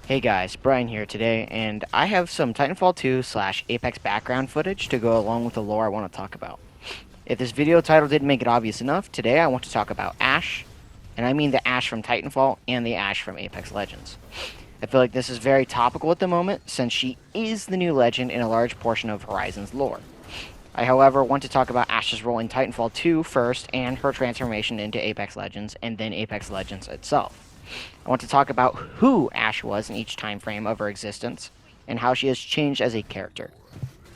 Hey guys, Brian here today, and I have some Titanfall 2 slash Apex background footage to go along with the lore I want to talk about. If this video title didn't make it obvious enough, today I want to talk about Ash, and I mean the Ash from Titanfall and the Ash from Apex Legends. I feel like this is very topical at the moment, since she is the new legend in a large portion of Horizon's lore. I, however, want to talk about Ash's role in Titanfall 2 first, and her transformation into Apex Legends, and then Apex Legends itself. I want to talk about who Ash was in each time frame of her existence, and how she has changed as a character.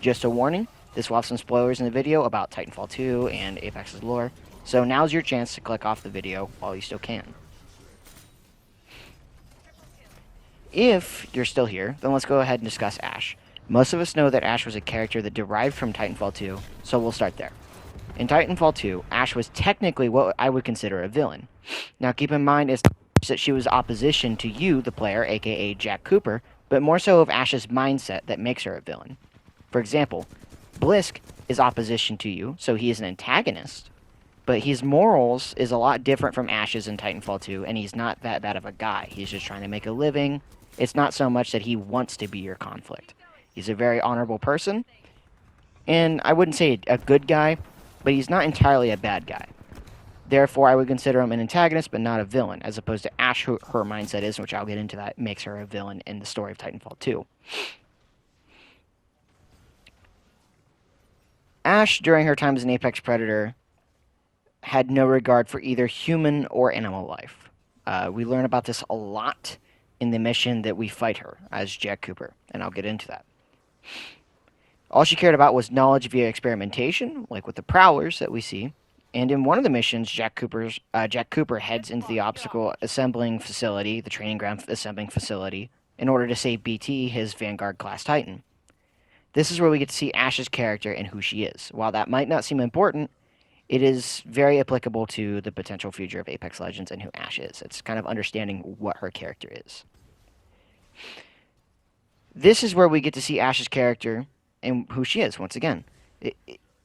Just a warning, this will have some spoilers in the video about Titanfall 2 and Apex's lore, so now's your chance to click off the video while you still can. If you're still here, then let's go ahead and discuss Ash. Most of us know that Ash was a character that derived from Titanfall 2, so we'll start there. In Titanfall 2, Ash was technically what I would consider a villain. Now keep in mind is that she was opposition to you, the player, aka Jack Cooper, but more so of Ash's mindset that makes her a villain. For example, Blisk is opposition to you, so he is an antagonist, but his morals is a lot different from Ash's in Titanfall 2, and he's not that bad of a guy. He's just trying to make a living. It's not so much that he wants to be your conflict. He's a very honorable person, and I wouldn't say a good guy, but he's not entirely a bad guy. Therefore, I would consider him an antagonist, but not a villain, as opposed to Ash, who her mindset is, which I'll get into that, makes her a villain in the story of Titanfall 2. Ash, during her time as an Apex Predator, had no regard for either human or animal life. We learn about this a lot in the mission that we fight her as Jack Cooper, and I'll get into that. All she cared about was knowledge via experimentation, like with the Prowlers that we see. And in one of the missions, Jack Cooper heads into the obstacle assembling facility, the training ground assembling facility, in order to save BT, his Vanguard class Titan. This is where we get to see Ash's character and who she is. While that might not seem important, it is very applicable to the potential future of Apex Legends and who Ash is. It's kind of understanding what her character is. This is where we get to see Ash's character and who she is, once again.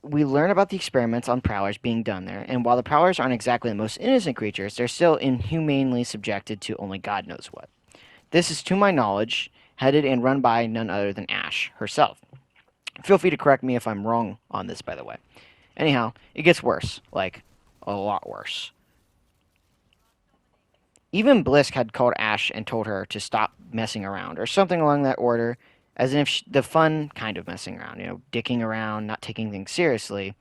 We learn about the experiments on Prowlers being done there, and while the Prowlers aren't exactly the most innocent creatures, they're still inhumanely subjected to only God knows what. This is, to my knowledge, headed and run by none other than Ash herself. Feel free to correct me if I'm wrong on this, by the way. Anyhow, it gets worse. Like, a lot worse. Even Blisk had called Ash and told her to stop messing around, or something along that order, as if the fun kind of messing around, dicking around, not taking things seriously,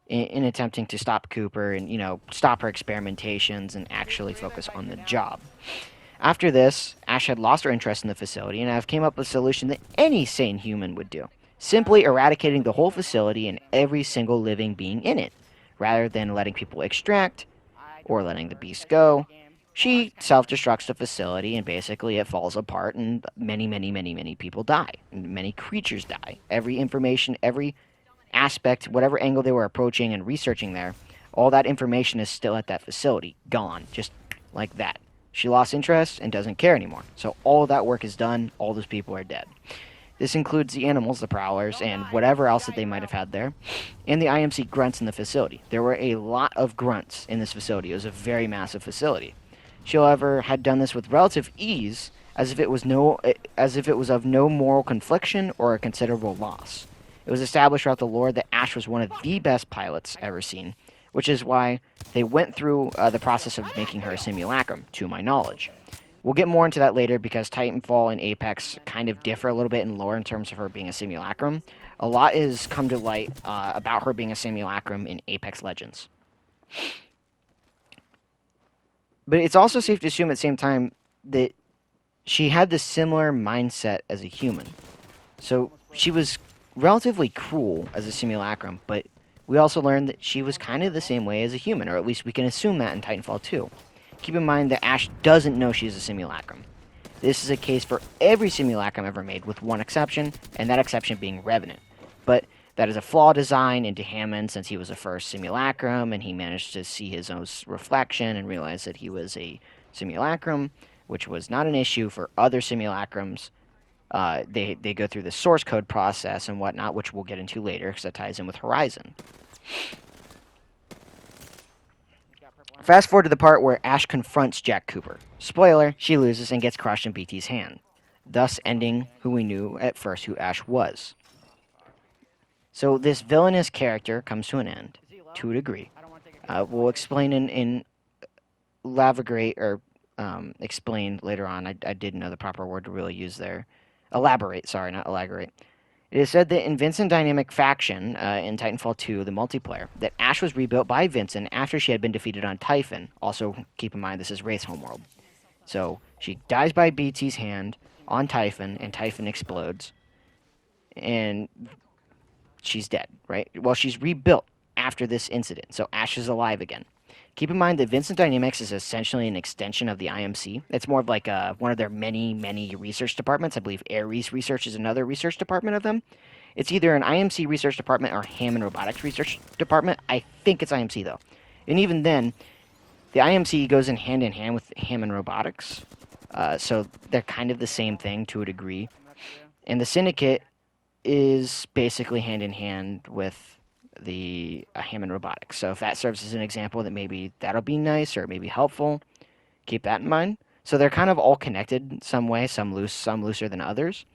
in attempting to stop Cooper and, stop her experimentations and actually focus on the job. After this, Ash had lost her interest in the facility, and I've came up with a solution that any sane human would do. Simply eradicating the whole facility and every single living being in it, rather than letting people extract, or letting the beast go. She self-destructs the facility, and basically it falls apart, and many people die. And many creatures die. Every information, every aspect, whatever angle they were approaching and researching there, all that information is still at that facility. Gone. Just like that. She lost interest and doesn't care anymore. So all of that work is done. All those people are dead. This includes the animals, the Prowlers, and whatever else that they might have had there, and the IMC grunts in the facility. There were a lot of grunts in this facility. It was a very massive facility. She, however, had done this with relative ease, as if it was of no moral confliction or a considerable loss. It was established throughout the lore that Ash was one of the best pilots ever seen, which is why they went through the process of making her a simulacrum, to my knowledge. We'll get more into that later because Titanfall and Apex kind of differ a little bit in lore in terms of her being a simulacrum. A lot has come to light about her being a simulacrum in Apex Legends. But it's also safe to assume at the same time that she had this similar mindset as a human. So she was relatively cruel as a simulacrum, but we also learned that she was kind of the same way as a human, or at least we can assume that in Titanfall 2. Keep in mind that Ash doesn't know she's a simulacrum. This is a case for every simulacrum ever made, with one exception, and that exception being Revenant. But that is a flawed design into Hammond, since he was the first simulacrum, and he managed to see his own reflection and realize that he was a simulacrum, which was not an issue for other simulacrums. They go through the source code process and whatnot, which we'll get into later, because that ties in with Horizon. Fast forward to the part where Ash confronts Jack Cooper. Spoiler, she loses and gets crushed in BT's hand, thus ending who we knew at first who Ash was. So this villainous character comes to an end, to a degree. We'll explain in Elaborate or explain later on. I didn't know the proper word to really use there. Elaborate, sorry, not elaborate. It is said that in Vincent Dynamic Faction in Titanfall 2, the multiplayer, that Ash was rebuilt by Vincent after she had been defeated on Typhon. Also, keep in mind this is Wraith's homeworld. So she dies by BT's hand on Typhon, and Typhon explodes, and she's dead, right? Well, she's rebuilt after this incident, so Ash is alive again. Keep in mind that Vincent Dynamics is essentially an extension of the IMC. It's more of like one of their many, many research departments. I believe Ares Research is another research department of them. It's either an IMC research department or Hammond Robotics research department. I think it's IMC, though. And even then, the IMC goes in hand with Hammond Robotics. So they're kind of the same thing to a degree. And the Syndicate is basically hand in hand with the Hammond Robotics. So if that serves as an example, that maybe that'll be nice or maybe helpful, keep that in mind. So they're kind of all connected in some way, some loose, some looser than others.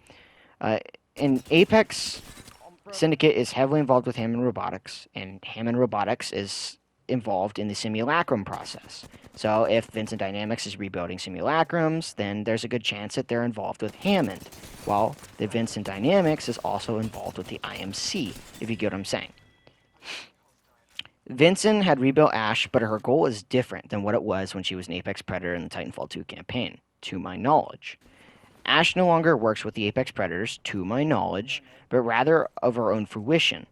In Apex, Syndicate is heavily involved with Hammond Robotics, and Hammond Robotics is involved in the simulacrum process. So if Vincent Dynamics is rebuilding simulacrums, then there's a good chance that they're involved with Hammond, while the Vincent Dynamics is also involved with the IMC, if you get what I'm saying. Vincent had rebuilt Ash, but her goal is different than what it was when she was an Apex Predator in the Titanfall 2 campaign, to my knowledge. Ash no longer works with the Apex Predators, to my knowledge, but rather of her own fruition,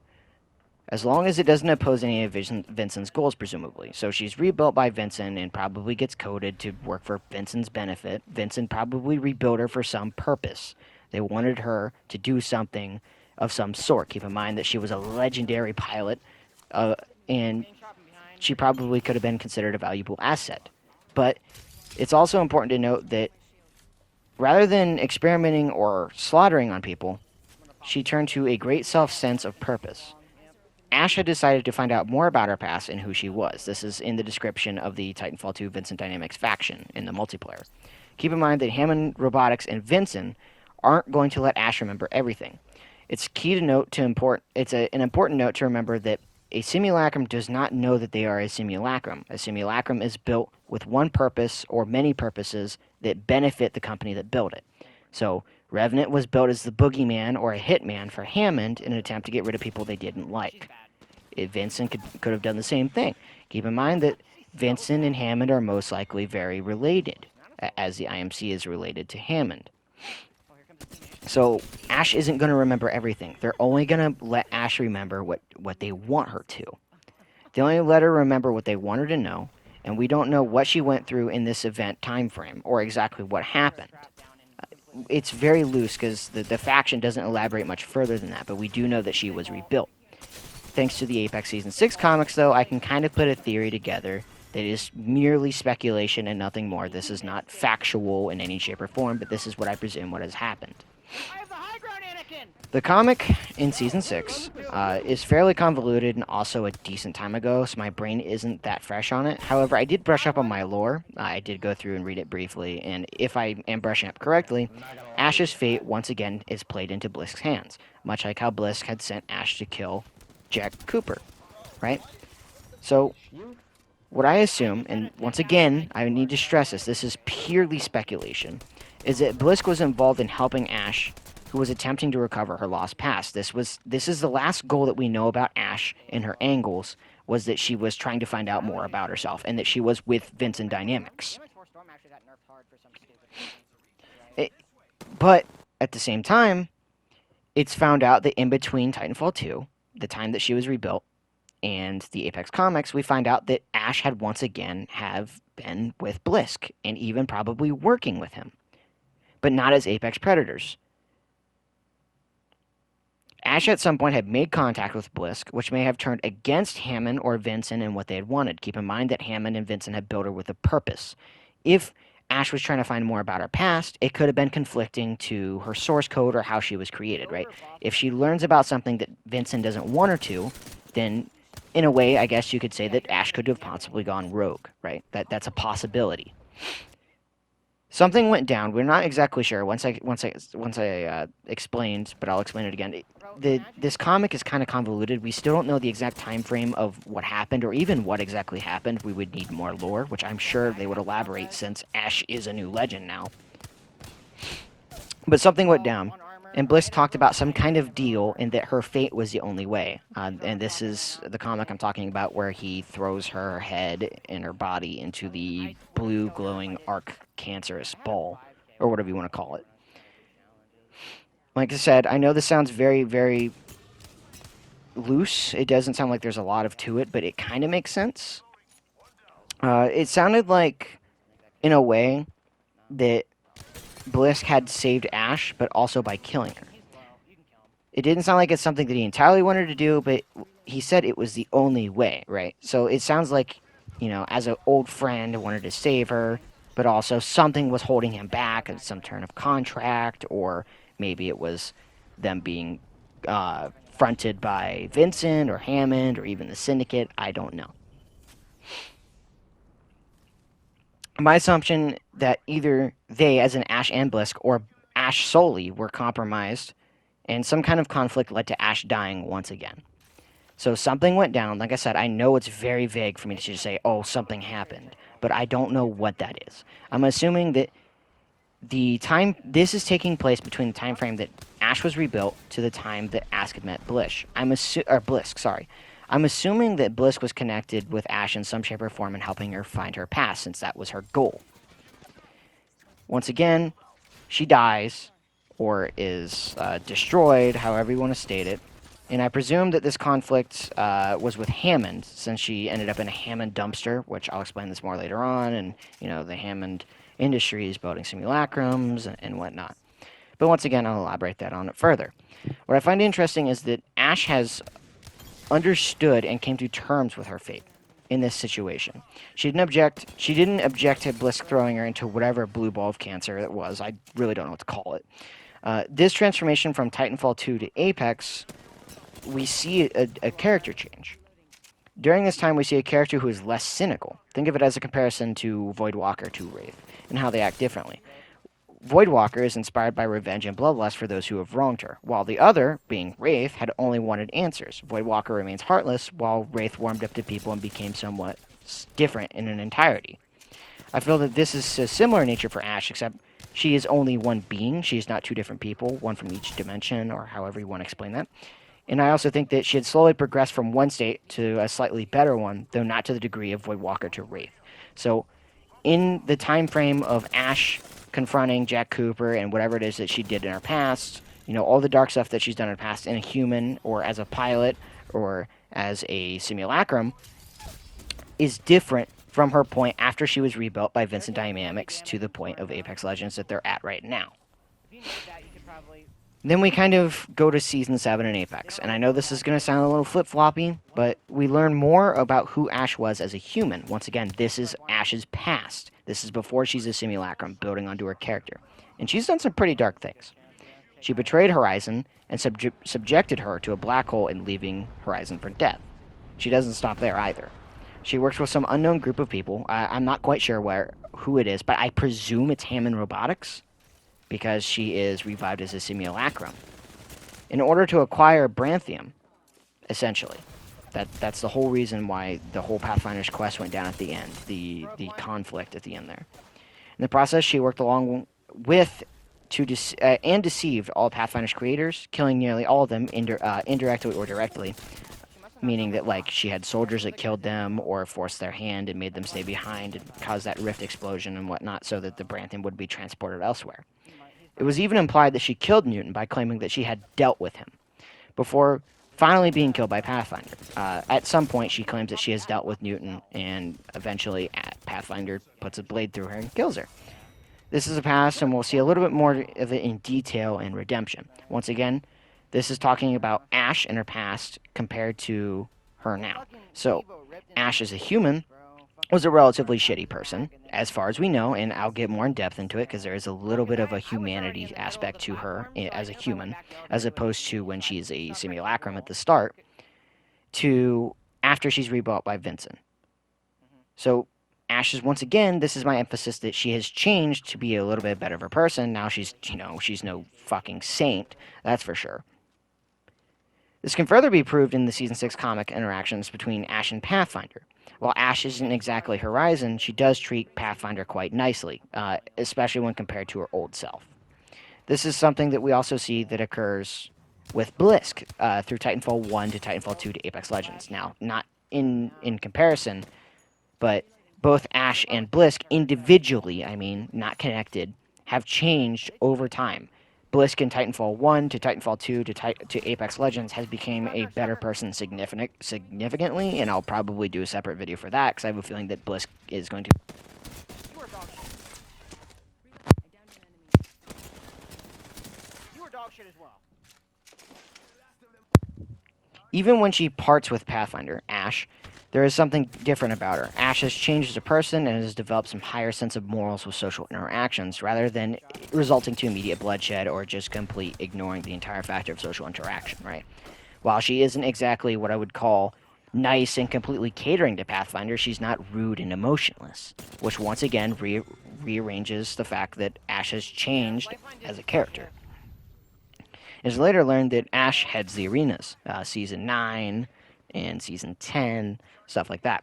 as long as it doesn't oppose any of Vincent's goals, presumably. So she's rebuilt by Vincent and probably gets coded to work for Vincent's benefit. Vincent probably rebuilt her for some purpose. They wanted her to do something of some sort. Keep in mind that she was a legendary pilot, and she probably could have been considered a valuable asset. But it's also important to note that rather than experimenting or slaughtering on people, she turned to a great self-sense of purpose. Ash had decided to find out more about her past and who she was. This is in the description of the Titanfall 2 Vincent Dynamics faction in the multiplayer. Keep in mind that Hammond Robotics and Vincent aren't going to let Ash remember everything. It's key to note an important note to remember that a simulacrum does not know that they are a simulacrum. A simulacrum is built with one purpose or many purposes that benefit the company that built it. So Revenant was built as the boogeyman or a hitman for Hammond in an attempt to get rid of people they didn't like. Vincent could have done the same thing. Keep in mind that Vincent and Hammond are most likely very related, as the IMC is related to Hammond. So Ash isn't going to remember everything. They're only going to let Ash remember what they want her to. They only let her remember what they want her to know, and we don't know what she went through in this event time frame or exactly what happened. It's very loose because the faction doesn't elaborate much further than that, but we do know that she was rebuilt. Thanks to the Apex Season 6 comics, though, I can kind of put a theory together that is merely speculation and nothing more. This is not factual in any shape or form, but this is what I presume what has happened. The comic in Season 6 is fairly convoluted and also a decent time ago, so my brain isn't that fresh on it. However, I did brush up on my lore. I did go through and read it briefly, and if I am brushing up correctly, Ash's fate once again is played into Blisk's hands, much like how Blisk had sent Ash to kill Jack Cooper, right? So what I assume, and once again, I need to stress this is purely speculation, is that Blisk was involved in helping Ash, who was attempting to recover her lost past. This is the last goal that we know about Ash in her angles, was that she was trying to find out more about herself, and that she was with Vincent Dynamics. But at the same time, it's found out that in between Titanfall 2, the time that she was rebuilt, and the Apex comics, we find out that Ash had once again have been with Blisk, and even probably working with him, but not as Apex Predators. Ash at some point had made contact with Blisk, which may have turned against Hammond or Vincent and what they had wanted. Keep in mind that Hammond and Vincent had built her with a purpose. If Ash was trying to find more about her past, it could have been conflicting to her source code or how she was created, right? If she learns about something that Vincent doesn't want her to, then in a way, I guess you could say that Ash could have possibly gone rogue, right? That's a possibility. Something went down. We're not exactly sure. Once I explained, but I'll explain it again. This comic is kind of convoluted. We still don't know the exact time frame of what happened, or even what exactly happened. We would need more lore, which I'm sure they would elaborate since Ash is a new legend now. But something went down, and Bliss talked about some kind of deal, and that her fate was the only way. And this is the comic I'm talking about, where he throws her head and her body into the blue glowing arc cancerous ball, or whatever you want to call it. Like I said, I know this sounds very, very loose. It doesn't sound like there's a lot of to it, but it kind of makes sense. It sounded like, in a way, that Bliss had saved Ash, but also by killing her. It didn't sound like it's something that he entirely wanted to do, but he said it was the only way, right? So it sounds like, as an old friend, wanted to save her, but also something was holding him back, some turn of contract, or maybe it was them being fronted by Vincent or Hammond or even the Syndicate. I don't know. My assumption that either they, as in Ash and Blisk, or Ash solely, were compromised, and some kind of conflict led to Ash dying once again. So something went down. Like I said, I know it's very vague for me to just say, oh, something happened, but I don't know what that is. I'm assuming that this is taking place between the time frame that Ash was rebuilt to the time that Ash had met Blisk. Blisk, sorry. I'm assuming that Blisk was connected with Ash in some shape or form and helping her find her past, since that was her goal. Once again, she dies, or is destroyed, however you want to state it. And I presume that this conflict was with Hammond, since she ended up in a Hammond dumpster, which I'll explain this more later on, and, the Hammond Industries building simulacrums and whatnot. But once again, I'll elaborate that on it further. What I find interesting is that Ash has understood and came to terms with her fate in this situation. She didn't object to Blisk throwing her into whatever blue ball of cancer it was. I really don't know what to call it. This transformation from Titanfall 2 to Apex, we see a character change. During this time, we see a character who is less cynical. Think of it as a comparison to Voidwalker to Wraith, and how they act differently. Voidwalker is inspired by revenge and bloodlust for those who have wronged her, while the other, being Wraith, had only wanted answers. Voidwalker remains heartless, while Wraith warmed up to people and became somewhat different in an entirety. I feel that this is a similar nature for Ash, except she is only one being. She is not two different people, one from each dimension, or however you want to explain that. And I also think that she had slowly progressed from one state to a slightly better one, though not to the degree of Voidwalker to Wraith. So, in the time frame of Ash confronting Jack Cooper and whatever it is that she did in her past, all the dark stuff that she's done in her past in a human or as a pilot or as a simulacrum, is different from her point after she was rebuilt by Vincent Dynamics to the point of Apex Legends that they're at right now. Then we kind of go to Season 7 in Apex, and I know this is going to sound a little flip-floppy, but we learn more about who Ash was as a human. Once again, this is Ash's past. This is before she's a simulacrum, building onto her character. And she's done some pretty dark things. She betrayed Horizon and subjected her to a black hole and leaving Horizon for death. She doesn't stop there either. She works with some unknown group of people. I'm not quite sure who it is, but I presume it's Hammond Robotics, because she is revived as a simulacrum, in order to acquire Branthium, essentially. That's the whole reason why the whole Pathfinder's quest went down at the end, the conflict at the end there. In the process, she worked along with and deceived all Pathfinder's creators, killing nearly all of them indirectly or directly, meaning that she had soldiers that killed them or forced their hand and made them stay behind and caused that rift explosion and whatnot so that the Branthium would be transported elsewhere. It was even implied that she killed Newton by claiming that she had dealt with him, before finally being killed by Pathfinder. At some point, she claims that she has dealt with Newton, and eventually Pathfinder puts a blade through her and kills her. This is a past, and we'll see a little bit more of it in detail in Redemption. Once again, this is talking about Ash and her past compared to her now. So, Ash as a human was a relatively shitty person, as far as we know, and I'll get more in depth into it because there is a little bit of a humanity aspect to her as a human, as opposed to when she's a simulacrum at the start, to after she's rebuilt by Vincent. So Ash is, once again, this is my emphasis that she has changed to be a little bit better of a person. Now she's no fucking saint, that's for sure. This can further be proved in the Season 6 comic interactions between Ash and Pathfinder. While Ash isn't exactly Horizon, she does treat Pathfinder quite nicely, especially when compared to her old self. This is something that we also see that occurs with Blisk through Titanfall 1 to Titanfall 2 to Apex Legends. Now, not in comparison, but both Ash and Blisk individually, I mean, not connected, have changed over time. Blisk in Titanfall 1 to Titanfall 2 to Apex Legends has become a better person significantly, and I'll probably do a separate video for that because I have a feeling that Blisk is going to. You are dog shit. I downed an enemy. You are dog shit as well. Even when she parts with Pathfinder, Ash, there is something different about her. Ash has changed as a person and has developed some higher sense of morals with social interactions, rather than resulting to immediate bloodshed or just complete ignoring the entire factor of social interaction, right? While she isn't exactly what I would call nice and completely catering to Pathfinder, she's not rude and emotionless, which once again rearranges the fact that Ash has changed as a character. It is later learned that Ash heads the arenas, Season 9 and Season 10, stuff like that.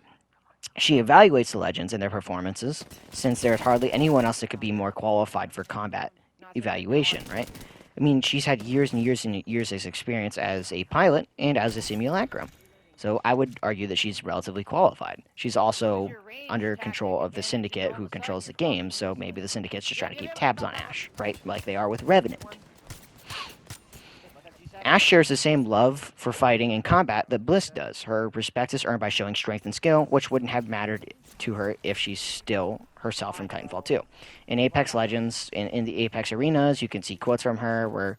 She evaluates the legends and their performances, since there is hardly anyone else that could be more qualified for combat evaluation, right? I mean, she's had years and years and years of experience as a pilot and as a simulacrum. So I would argue that she's relatively qualified. She's also under control of the Syndicate, who controls the game, so maybe the Syndicate's just trying to keep tabs on Ash, right? Like they are with Revenant. Ash shares the same love for fighting and combat that Blisk does. Her respect is earned by showing strength and skill, which wouldn't have mattered to her if she's still herself from Titanfall 2. In Apex Legends, in the Apex arenas, you can see quotes from her where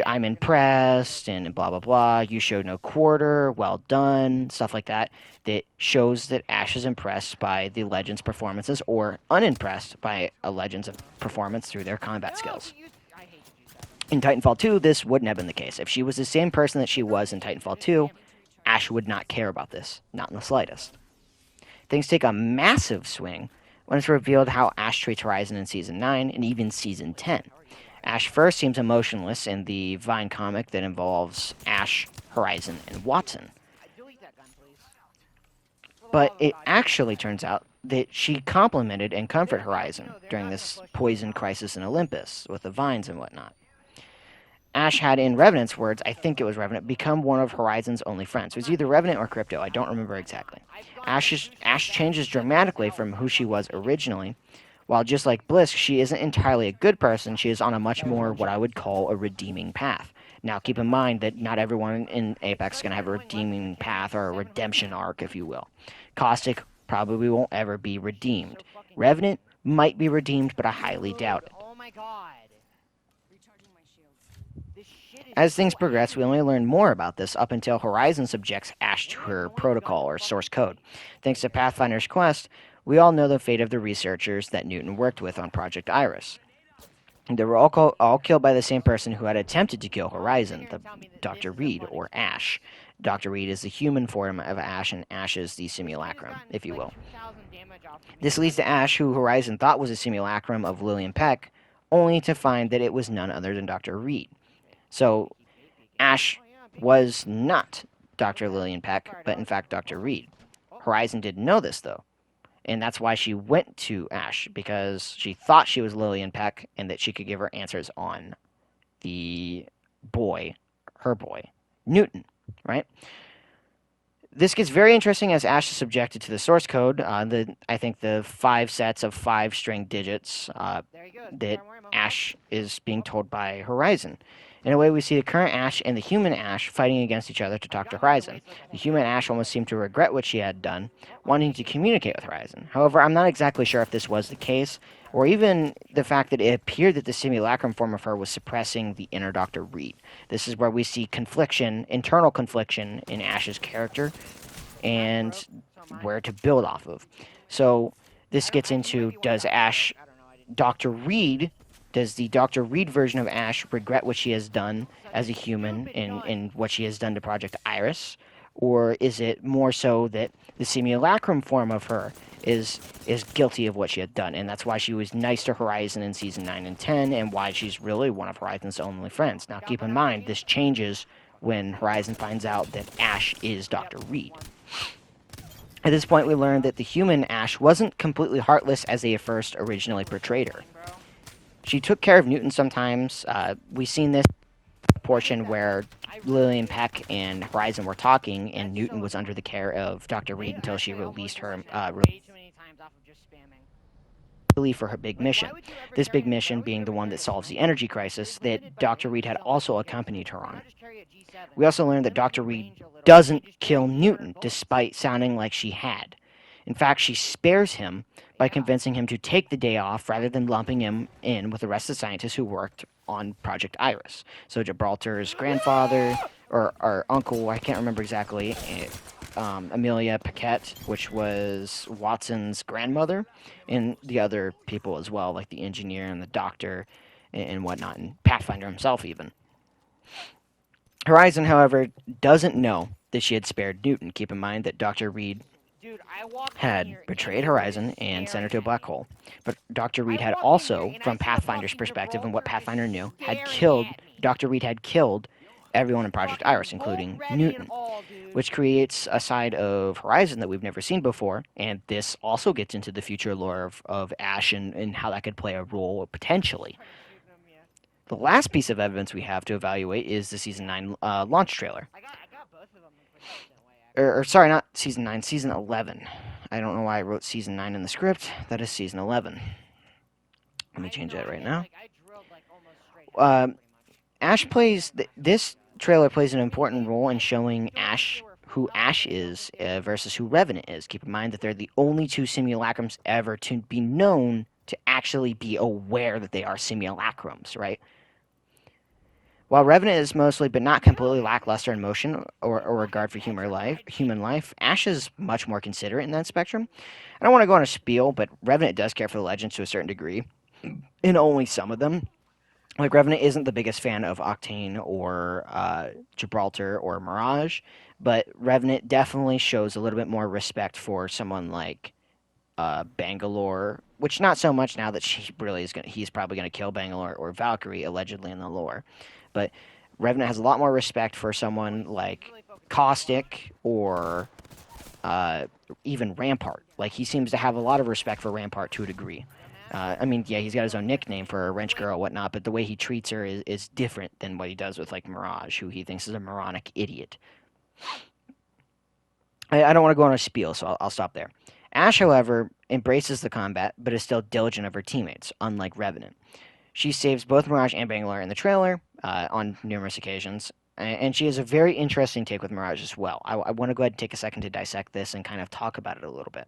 I'm impressed and blah blah blah. You showed no quarter, well done, stuff like that. That shows that Ash is impressed by the Legends' performances or unimpressed by a Legends' performance through their combat skills. In Titanfall 2, this wouldn't have been the case. If she was the same person that she was in Titanfall 2, Ash would not care about this, not in the slightest. Things take a massive swing when it's revealed how Ash treats Horizon in Season 9 and even Season 10. Ash first seems emotionless in the Vine comic that involves Ash, Horizon, and Watson. But it actually turns out that she complimented and comforted Horizon during this poison crisis in Olympus with the vines and whatnot. Ash had, in Revenant's words, I think it was Revenant, become one of Horizon's only friends. It was either Revenant or Crypto, I don't remember exactly. Ash changes dramatically from who she was originally. While just like Blisk, she isn't entirely a good person, she is on a much more what I would call a redeeming path. Now, keep in mind that not everyone in Apex is going to have a redeeming path or a redemption arc, if you will. Caustic probably won't ever be redeemed. Revenant might be redeemed, but I highly doubt it. Oh my god. As things progress, we only learn more about this up until Horizon subjects Ash to her protocol or source code. Thanks to Pathfinder's quest, we all know the fate of the researchers that Newton worked with on Project Iris. They were all killed by the same person who had attempted to kill Horizon, Dr. Reed, or Ash. Dr. Reed is the human form of Ash, and Ash is the simulacrum, if you will. This leads to Ash, who Horizon thought was a simulacrum of Lillian Peck, only to find that it was none other than Dr. Reed. So, Ash was not Dr. Lillian Peck, but in fact Dr. Reed. Horizon didn't know this, though. And that's why she went to Ash, because she thought she was Lillian Peck and that she could give her answers on the boy, her boy, Newton, right? This gets very interesting as Ash is subjected to the source code, I think the 5 sets of 5 string digits that Ash is being told by Horizon. In a way, we see the current Ash and the human Ash fighting against each other to talk to Horizon. The human Ash almost seemed to regret what she had done, wanting to communicate with Horizon. However, I'm not exactly sure if this was the case, or even the fact that it appeared that the simulacrum form of her was suppressing the inner Dr. Reed. This is where we see internal confliction in Ash's character, and where to build off of. So, this gets into, does the Dr. Reed version of Ash regret what she has done as a human and what she has done to Project Iris? Or is it more so that the simulacrum form of her is guilty of what she had done, and that's why she was nice to Horizon in season 9 and 10, and why she's really one of Horizon's only friends. Now, keep in mind, this changes when Horizon finds out that Ash is Dr. Reed. At this point, we learned that the human Ash wasn't completely heartless as they first originally portrayed her. She took care of Newton sometimes. We've seen this portion where Lillian Peck and Horizon were talking, and Newton was under the care of Dr. Reed until she released her for her big mission. This big mission being the one that solves the energy crisis that Dr. Reed had also accompanied her on. We also learned that Dr. Reed doesn't kill Newton, despite sounding like she had. In fact, she spares him by convincing him to take the day off rather than lumping him in with the rest of the scientists who worked on Project Iris. So Gibraltar's grandfather, or uncle, I can't remember exactly, Amelia Paquette, which was Watson's grandmother, and the other people as well, like the engineer and the doctor and whatnot, and Pathfinder himself even. Horizon, however, doesn't know that she had spared Newton. Keep in mind that Dr. Reed had betrayed Horizon and sent her to a black hole. But Dr. Reed had also, from Pathfinder's perspective and what Pathfinder knew, Dr. Reed had killed everyone in Project Iris, including Newton, which creates a side of Horizon that we've never seen before, and this also gets into the future lore of Ash and how that could play a role potentially. The last piece of evidence we have to evaluate is the Season 9 launch trailer. Or sorry, not Season 9, Season 11. I don't know why I wrote Season 9 in the script. That is Season 11. Let me change that right now. Ash plays... This trailer plays an important role in showing Ash who Ash is versus who Revenant is. Keep in mind that they're the only two simulacrums ever to be known to actually be aware that they are simulacrums, right? While Revenant is mostly, but not completely, lackluster in motion or regard for human life, Ash is much more considerate in that spectrum. I don't want to go on a spiel, but Revenant does care for the legends to a certain degree, and only some of them. Like, Revenant isn't the biggest fan of Octane or Gibraltar or Mirage, but Revenant definitely shows a little bit more respect for someone like Bangalore, which not so much now that he's probably going to kill Bangalore or Valkyrie, allegedly in the lore. But Revenant has a lot more respect for someone like Caustic or even Rampart. Like, he seems to have a lot of respect for Rampart to a degree. I mean, yeah, he's got his own nickname for a wrench girl, whatnot, but the way he treats her is different than what he does with, like, Mirage, who he thinks is a moronic idiot. I don't want to go on a spiel, so I'll stop there. Ash, however, embraces the combat, but is still diligent of her teammates, unlike Revenant. She saves both Mirage and Bangalore in the trailer on numerous occasions, and she has a very interesting take with Mirage as well. I want to go ahead and take a second to dissect this and kind of talk about it a little bit.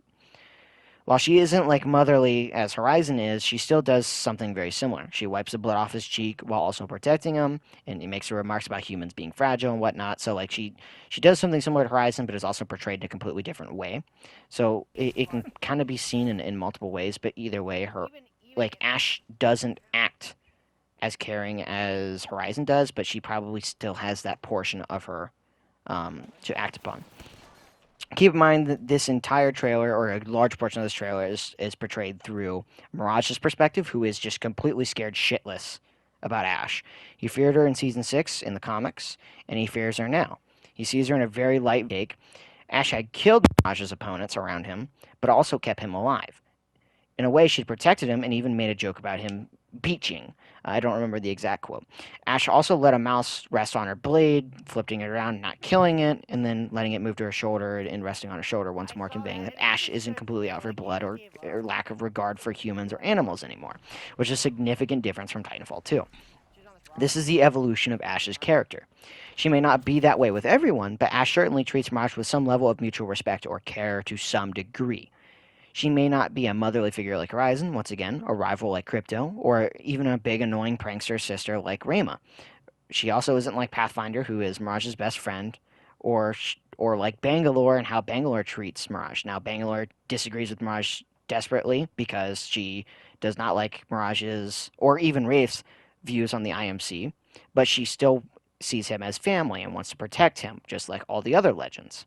While she isn't like motherly as Horizon is, she still does something very similar. She wipes the blood off his cheek while also protecting him, and he makes her remarks about humans being fragile and whatnot. So like she does something similar to Horizon, but is also portrayed in a completely different way. So it can kind of be seen in multiple ways, but either way, Ash doesn't act as caring as Horizon does, but she probably still has that portion of her to act upon. Keep in mind that this entire trailer, or a large portion of this trailer, is portrayed through Mirage's perspective, who is just completely scared shitless about Ash. He feared her in Season 6 in the comics, and he fears her now. He sees her in a very light take. Ash had killed Mirage's opponents around him, but also kept him alive. In a way, she'd protected him and even made a joke about him beaching. I don't remember the exact quote. Ash also let a mouse rest on her blade, flipping it around, not killing it, and then letting it move to her shoulder and resting on her shoulder, once more conveying that Ash isn't completely out for blood or lack of regard for humans or animals anymore, which is a significant difference from Titanfall 2. This is the evolution of Ash's character. She may not be that way with everyone, but Ash certainly treats Mirage with some level of mutual respect or care to some degree. She may not be a motherly figure like Horizon, once again, a rival like Crypto, or even a big annoying prankster sister like Rayma. She also isn't like Pathfinder, who is Mirage's best friend, or like Bangalore and how Bangalore treats Mirage. Now, Bangalore disagrees with Mirage desperately because she does not like Mirage's, or even Wraith's, views on the IMC, but she still sees him as family and wants to protect him, just like all the other legends.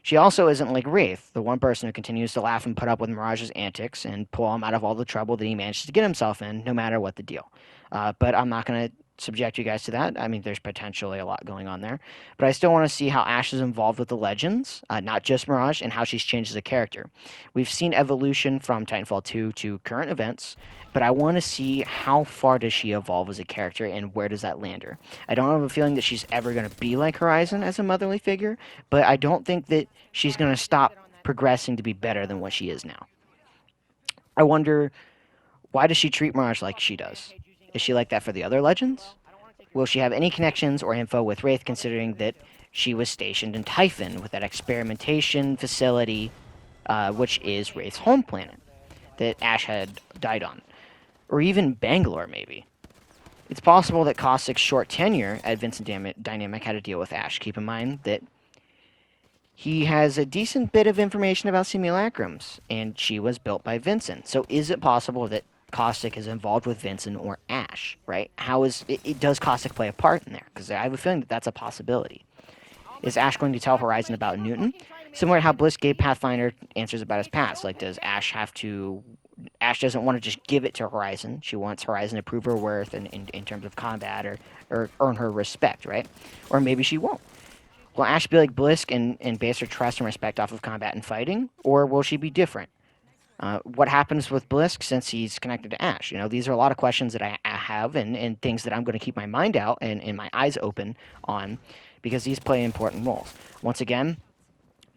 She also isn't like Wraith, the one person who continues to laugh and put up with Mirage's antics and pull him out of all the trouble that he manages to get himself in, no matter what the deal. But I'm not going to subject you guys to that. I mean, there's potentially a lot going on there. But I still want to see how Ash is involved with the Legends, not just Mirage, and how she's changed as a character. We've seen evolution from Titanfall 2 to current events, but I want to see how far does she evolve as a character and where does that land her. I don't have a feeling that she's ever going to be like Horizon as a motherly figure, but I don't think that she's going to stop progressing to be better than what she is now. I wonder, why does she treat Mirage like she does? Is she like that for the other Legends? Will she have any connections or info with Wraith, considering that she was stationed in Typhon with that experimentation facility, which is Wraith's home planet that Ash had died on? Or even Bangalore, maybe. It's possible that Caustic's short tenure at Vincent Dynamic had to deal with Ash. Keep in mind that he has a decent bit of information about simulacrums, and she was built by Vincent. So is it possible that Caustic is involved with Vincent or Ash, right? How is it does Caustic play a part in there? Because I have a feeling that that's a possibility. Is Ash going to tell Horizon about Newton? Similar to how Bliss gave Pathfinder answers about his past. Like, does Ash have to... Ash doesn't want to just give it to Horizon. She wants Horizon to prove her worth in terms of combat or earn her respect, right? Or maybe she won't. Will Ash be like Blisk and base her trust and respect off of combat and fighting? Or will she be different? What happens with Blisk since he's connected to Ash? You know, these are a lot of questions that I have and things that I'm going to keep my mind out and my eyes open on, because these play important roles. Once again,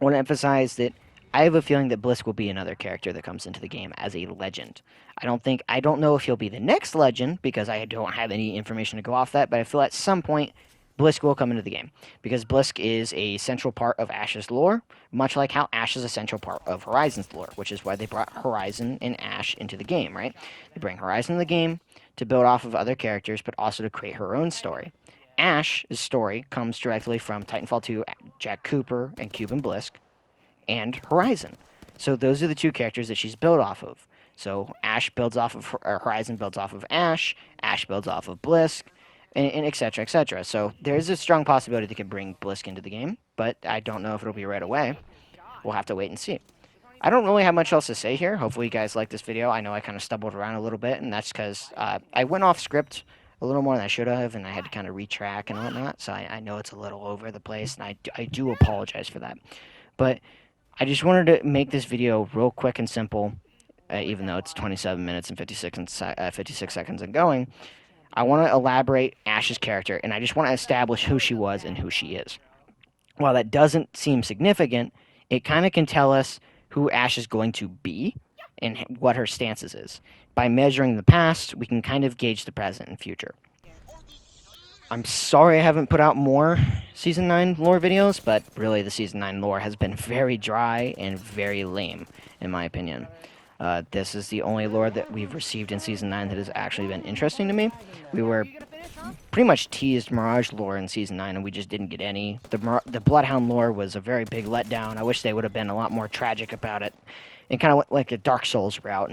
I want to emphasize that I have a feeling that Blisk will be another character that comes into the game as a legend. I don't know if he'll be the next legend, because I don't have any information to go off that, but I feel at some point Blisk will come into the game, because Blisk is a central part of Ash's lore, much like how Ash is a central part of Horizon's lore, which is why they brought Horizon and Ash into the game, right? They bring Horizon in the game to build off of other characters, but also to create her own story. Ash's story comes directly from Titanfall 2, Jack Cooper, and Cuban Blisk, and Horizon. So those are the two characters that she's built off of. So Ash builds off of Horizon builds off of Ash builds off of Blisk, and et cetera, et cetera. So there's a strong possibility they could bring Blisk into the game, but I don't know if it'll be right away. We'll have to wait and see. I don't really have much else to say here. Hopefully you guys like this video. I know I kind of stumbled around a little bit, and that's because I went off script a little more than I should have, and I had to kind of retrack and whatnot, so I know it's a little over the place, and I do apologize for that. But I just wanted to make this video real quick and simple, even though it's 27 minutes and 56 seconds and going. I want to elaborate Ash's character, and I just want to establish who she was and who she is. While that doesn't seem significant, it kind of can tell us who Ash is going to be and what her stances is. By measuring the past, we can kind of gauge the present and future. I'm sorry I haven't put out more Season 9 lore videos, but really the Season 9 lore has been very dry and very lame, in my opinion. This is the only lore that we've received in Season 9 that has actually been interesting to me. We were pretty much teased Mirage lore in Season 9, and we just didn't get any. The Bloodhound lore was a very big letdown. I wish they would have been a lot more tragic about it, and kind of went like a Dark Souls route,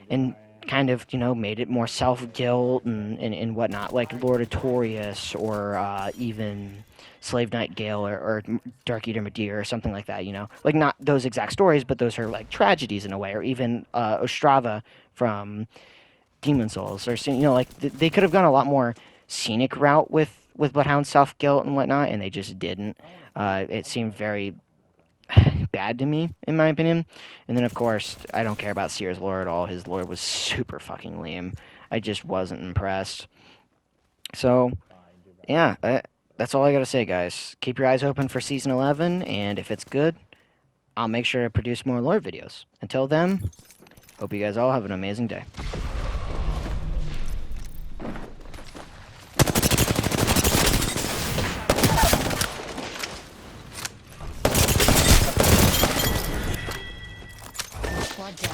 and kind of, you know, made it more self-guilt and whatnot, like Lord Artorias or even Slave Knight Gale or Dark Eater Medea or something like that, you know? Like, not those exact stories, but those are, like, tragedies in a way, or even Ostrava from Demon Souls, or, you know, like, they could have gone a lot more scenic route with Bloodhound's self-guilt and whatnot, and they just didn't. It seemed very bad to me, in my opinion. And then, of course, I don't care about Seer's lore at all. His lore was super fucking lame. I just wasn't impressed. So, yeah, that's all I gotta say, guys. Keep your eyes open for Season 11, and if it's good, I'll make sure to produce more lore videos. Until then, hope you guys all have an amazing day. Squad down.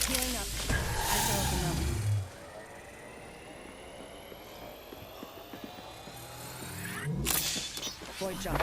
Healing up. Eyes are open though. Void jump.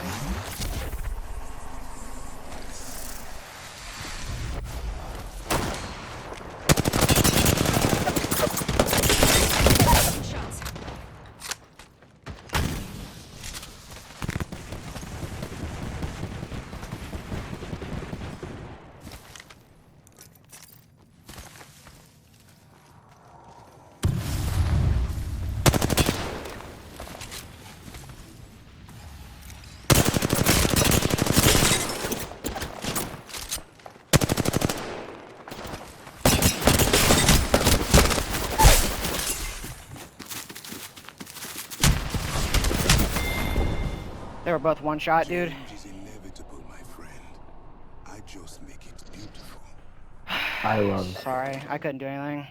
They were both one shot, dude. Change is inevitable, my friend. I just make it beautiful. I love Sorry, I couldn't do anything.